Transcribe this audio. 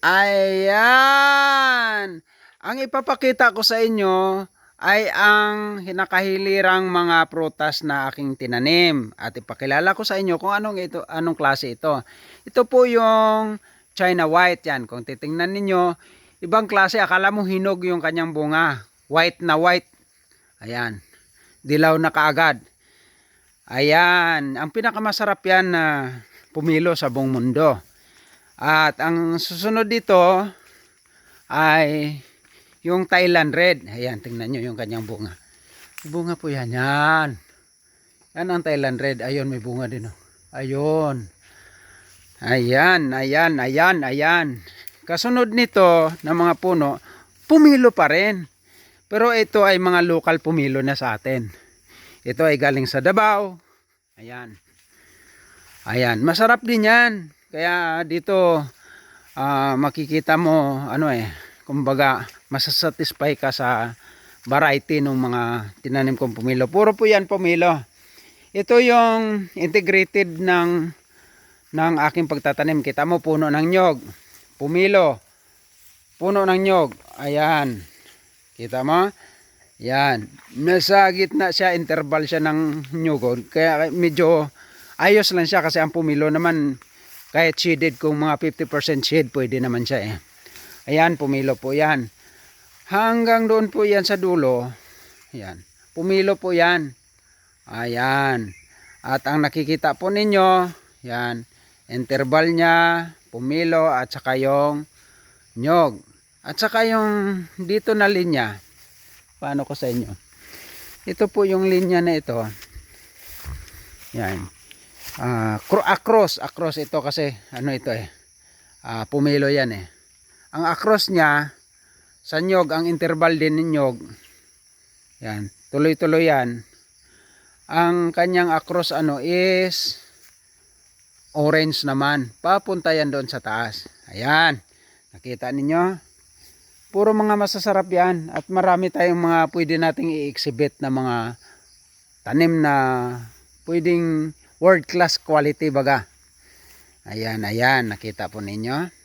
Ayan! Ang ipapakita ko sa inyo ay ang hinakahilirang mga prutas na aking tinanim. At ipakilala ko sa inyo kung anong klase ito. Ito po yung China White yan. Kung titingnan ninyo, ibang klase. Akala mo hinog yung kanyang bunga. White na white. Ayan. Dilaw na kaagad. Ayan. Ang pinakamasarap yan na pumilo sa buong mundo. At ang susunod dito ay yung Thailand Red. Ayan, tingnan nyo yung kanyang bunga. Bunga po yan. Yan. Yan ang Thailand Red. Ayun, may bunga din. Oh. Ayun. Ayan, ayan, ayan, ayan. Kasunod nito ng mga puno, pumilo pa rin. Pero ito ay mga local pumilo na sa atin. Ito ay galing sa Davao. Ayan. Ayan, masarap din yan. Kaya dito makikita mo kumbaga masasatisfy ka sa variety ng mga tinanim kong pumilo. Puro po yan pumilo. Ito yung integrated ng aking pagtatanim. Kita mo puno ng nyog. Pumilo. Puno ng nyog. Ayan. Kita mo? Yan. Nasa gitna siya, interval siya ng nyug. Kaya medyo ayos lang siya kasi ang pumilo naman kahit shaded kung mga 50% shade pwede naman siya eh. Ayan, pumilo po yan. Hanggang doon po yan sa dulo. Ayan. Pumilo po yan. Ayan. At ang nakikita po ninyo, yan, interval niya, pumilo at saka yung nyog. At saka yung dito na linya. Paano ko sa inyo? Ito po yung linya na ito. Yan. Across ito kasi ito pumilo yan eh. Ang across niya sa nyog, ang interval din ng nyog, yan, tuloy-tuloy yan. Ang kanyang across is orange naman, papunta yan doon sa taas. Ayan, nakita ninyo, puro mga masasarap yan. At marami tayong mga pwede nating i-exhibit na mga tanim na pwedeng world class quality baga. Ayan, ayan, nakita po ninyo.